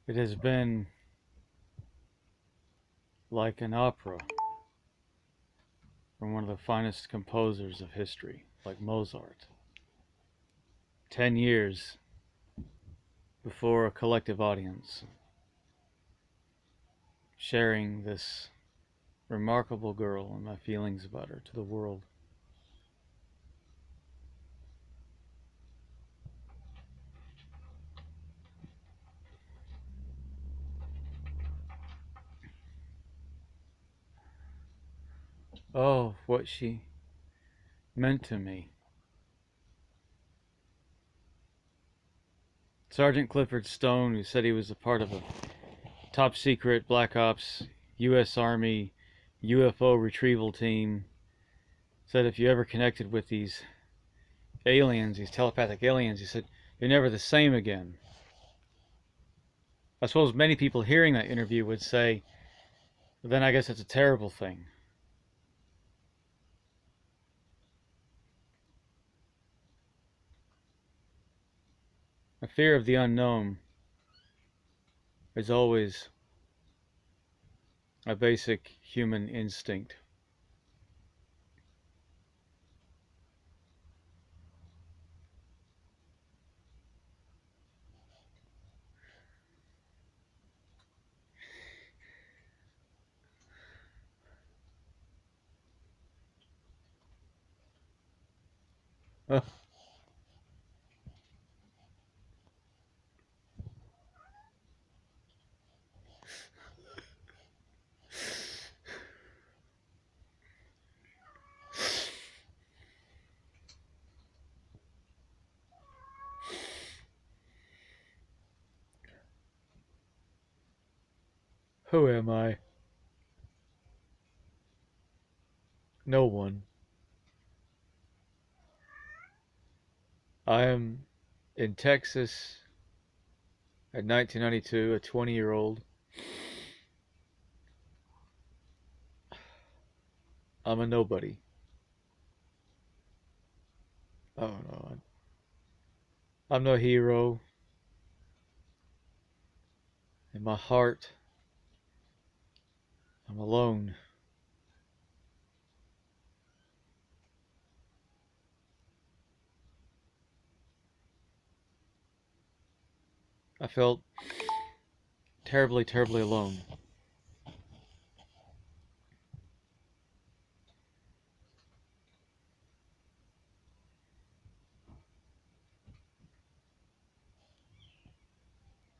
It has been like an opera from one of the finest composers of history, like Mozart. 10 years before a collective audience, sharing this remarkable girl and my feelings about her to the world. Oh, what she meant to me. Sergeant Clifford Stone, who said he was a part of a top secret Black Ops U.S. Army UFO retrieval team, said if you ever connected with these aliens, these telepathic aliens, he said, you're never the same again. I suppose many people hearing that interview would say, well, then I guess it's a terrible thing. A fear of the unknown is always a basic human instinct. Who am I? No one. I am in Texas at 1992, a 20-year-old. I'm a nobody. Oh no, I'm no hero. In my heart, I'm alone. I felt terribly, terribly alone.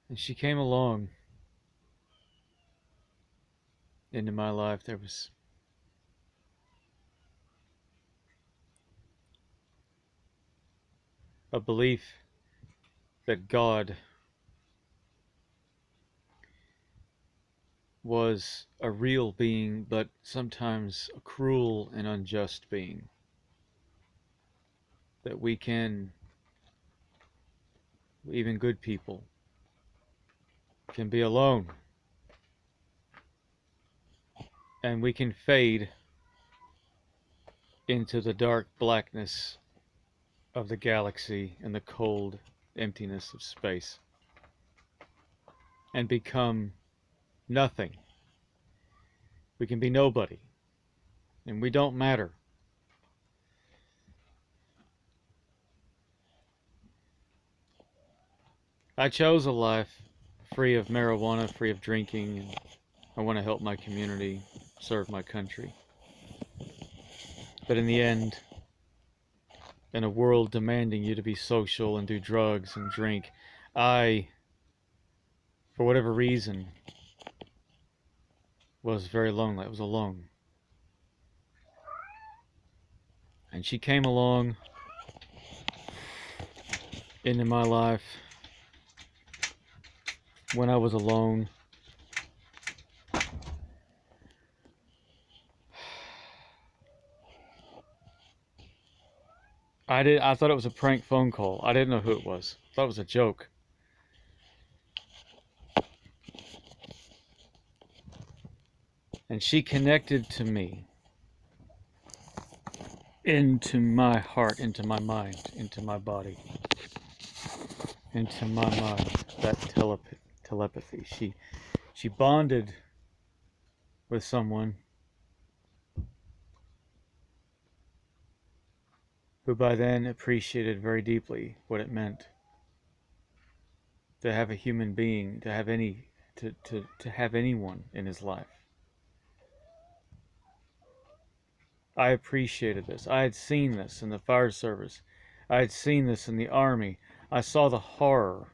And she came along into my life. There was a belief that God was a real being, but sometimes a cruel and unjust being. That we can, even good people, can be alone. And we can fade into the dark blackness of the galaxy and the cold emptiness of space and become nothing. We can be nobody, and we don't matter. I chose a life free of marijuana, free of drinking, and I want to help my community, serve my country. But in the end, in a world demanding you to be social and do drugs and drink, I, for whatever reason, was very lonely. I was alone. And she came along into my life when I was alone. I thought it was a prank phone call. I didn't know who it was. I thought it was a joke. And she connected to me, into my heart, into my mind, into my body, into my mind, that telepathy. She bonded with someone who by then appreciated very deeply what it meant to have a human being, to have to have anyone in his life. I appreciated this. I had seen this in the fire service. I had seen this in the army. I saw the horror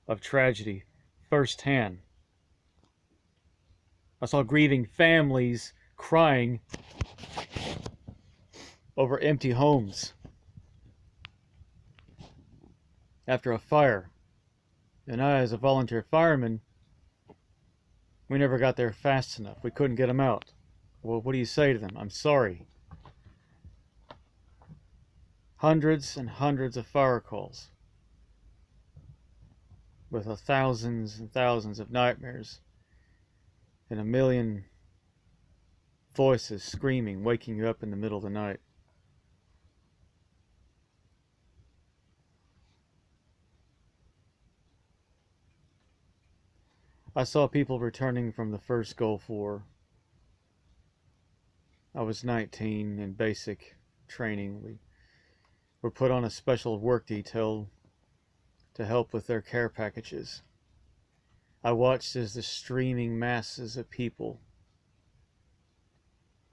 of tragedy firsthand. I saw grieving families crying over empty homes after a fire. And I, as a volunteer fireman, we never got there fast enough. We couldn't get them out. Well, what do you say to them? I'm sorry. Hundreds and hundreds of fire calls with thousands and thousands of nightmares and a million voices screaming, waking you up in the middle of the night. I saw people returning from the first Gulf War. I was 19 in basic training. We were put on a special work detail to help with their care packages. I watched as the streaming masses of people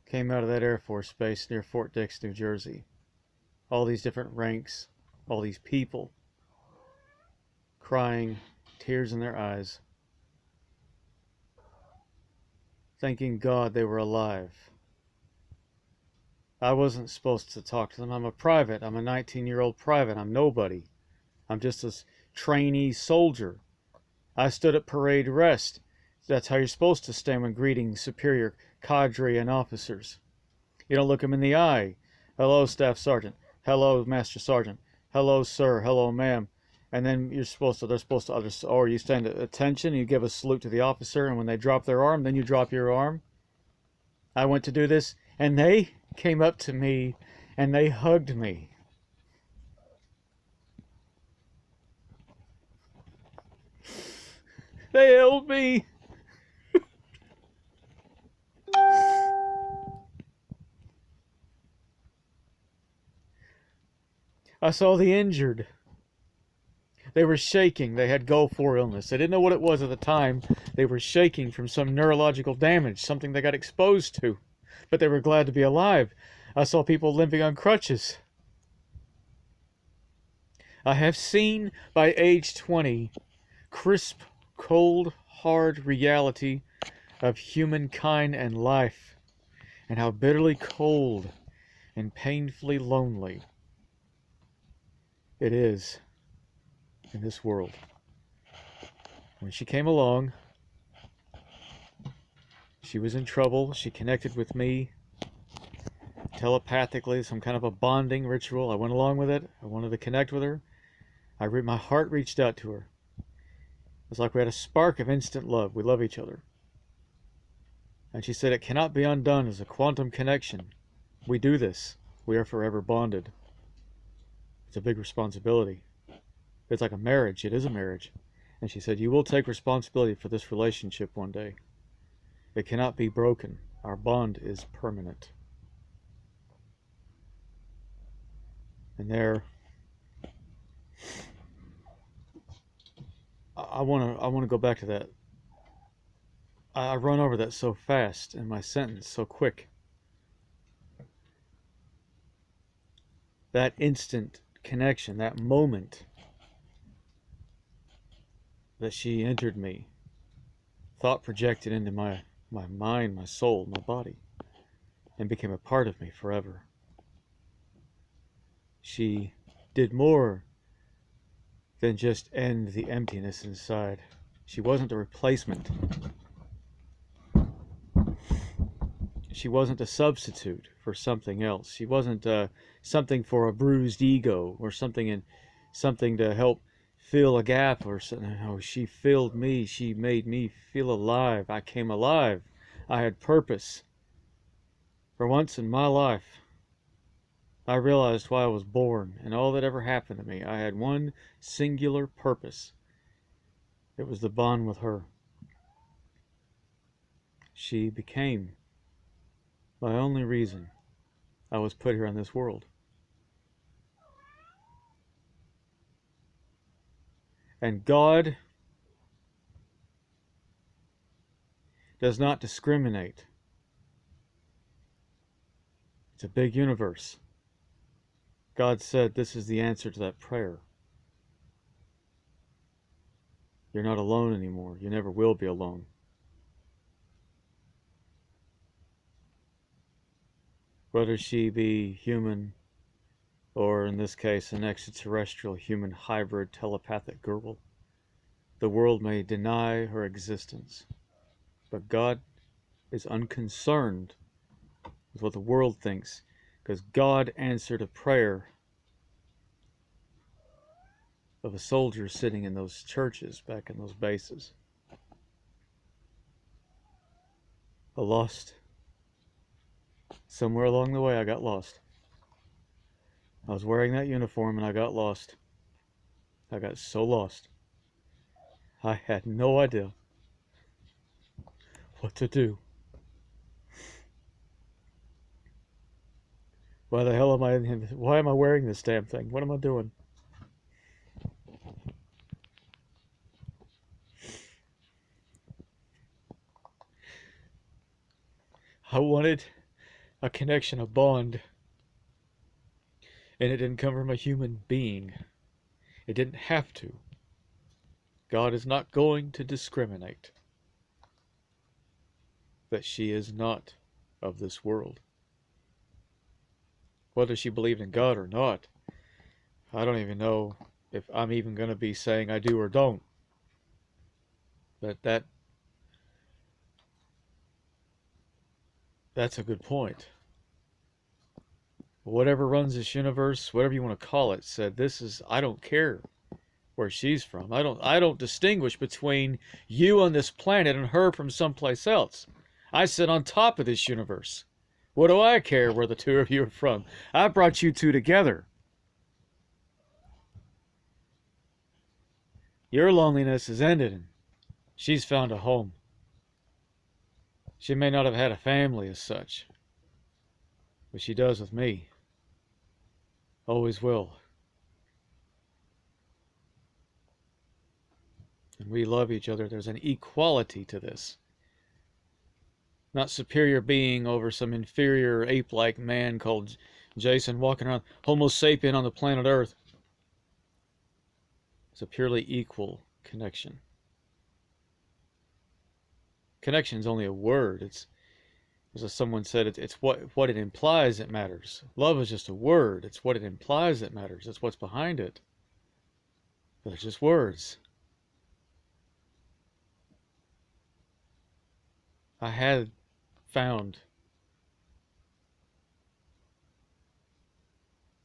came out of that Air Force base near Fort Dix, New Jersey. All these different ranks, all these people crying, tears in their eyes, thanking God they were alive. I wasn't supposed to talk to them. I'm a private. I'm a 19-year-old private. I'm nobody. I'm just a trainee soldier. I stood at parade rest. That's how you're supposed to stand when greeting superior cadre and officers. You don't look them in the eye. Hello, Staff Sergeant. Hello, Master Sergeant. Hello, sir. Hello, ma'am. And then they're supposed to, or you stand at attention, you give a salute to the officer, and when they drop their arm, then you drop your arm. I went to do this, and they came up to me, and they hugged me. They held me. I saw the injured. They were shaking. They had Gulf War illness. They didn't know what it was at the time. They were shaking from some neurological damage, something they got exposed to. But they were glad to be alive. I saw people limping on crutches. I have seen, by age 20, crisp, cold, hard reality of humankind and life, and how bitterly cold and painfully lonely it is in this world. When she came along, she was in trouble. She connected with me telepathically, some kind of a bonding ritual. I went along with it. I wanted to connect with her. My heart reached out to her. It was like we had a spark of instant love. We love each other. And she said it cannot be undone as a quantum connection. We do this. We are forever bonded. It's a big responsibility. It's like a marriage. It is a marriage. And she said, you will take responsibility for this relationship one day. It cannot be broken. Our bond is permanent. And there, I want to go back to that. I run over that so fast in my sentence, so quick. That instant connection, that moment that she entered me, thought projected into my mind, my soul, my body, and became a part of me forever. She did more than just end the emptiness inside. She wasn't a replacement. She wasn't a substitute for something else. She wasn't something for a bruised ego or something to help fill a gap or something. No, she filled me. She made me feel alive. I came alive. I had purpose. For once in my life, I realized why I was born and all that ever happened to me. I had one singular purpose, It was the bond with her. She became my only reason I was put here on this world. And God does not discriminate. It's a big universe. God said this is the answer to that prayer. You're not alone anymore. You never will be alone. Whether she be human or, in this case, an extraterrestrial human hybrid telepathic girl, the world may deny her existence. But God is unconcerned with what the world thinks, because God answered a prayer of a soldier sitting in those churches back in those bases. I lost. Somewhere along the way, I got lost. I was wearing that uniform and I got lost. I got so lost. I had no idea what to do. Why the hell am I in here? Why am I wearing this damn thing? What am I doing? I wanted a connection, a bond, and it didn't come from a human being. It didn't have to. God is not going to discriminate that she is not of this world. Whether she believed in God or not, I don't even know if I'm even going to be saying I do or don't. But that's a good point. Whatever runs this universe, whatever you want to call it, said this is, I don't care where she's from. I don't distinguish between you on this planet and her from someplace else. I sit on top of this universe. What do I care where the two of you are from? I brought you two together. Your loneliness is ended and she's found a home. She may not have had a family as such, but she does with me. Always will. And we love each other. There's an equality to this. Not superior being over some inferior ape-like man called Jason walking around, Homo sapien on the planet Earth. It's a purely equal connection. Connection is only a word. It's, as someone said, it's what it implies that matters. Love is just a word. It's what it implies that matters. It's what's behind it. But it's just words. I had found.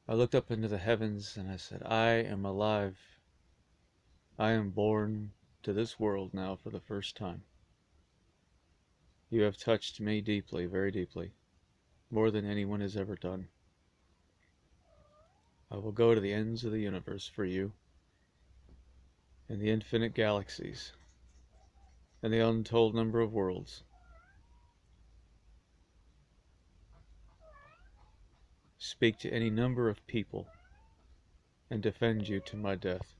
I looked up into the heavens and I said, I am alive. I am born to this world now for the first time. You have touched me deeply, very deeply, more than anyone has ever done. I will go to the ends of the universe for you, and the infinite galaxies, and the untold number of worlds. Speak to any number of people, and defend you to my death.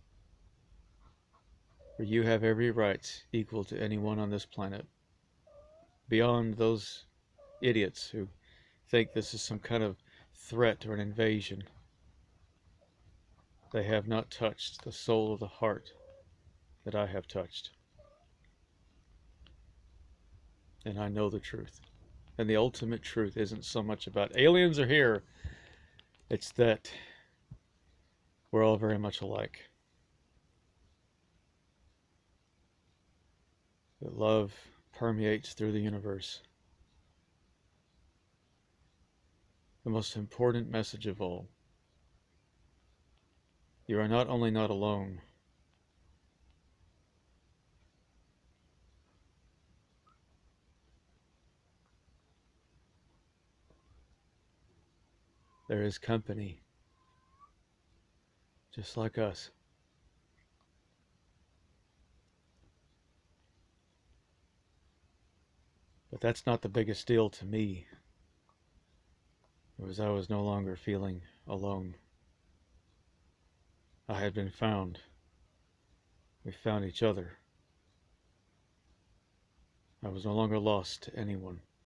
For you have every right equal to anyone on this planet, beyond those idiots who think this is some kind of threat or an invasion. They have not touched the soul of the heart that I have touched. And I know the truth. And the ultimate truth isn't so much about aliens are here, it's that we're all very much alike. That love permeates through the universe. The most important message of all. You are not only not alone, there is company, just like us. But that's not the biggest deal to me. It was I was no longer feeling alone. I had been found. We found each other. I was no longer lost to anyone.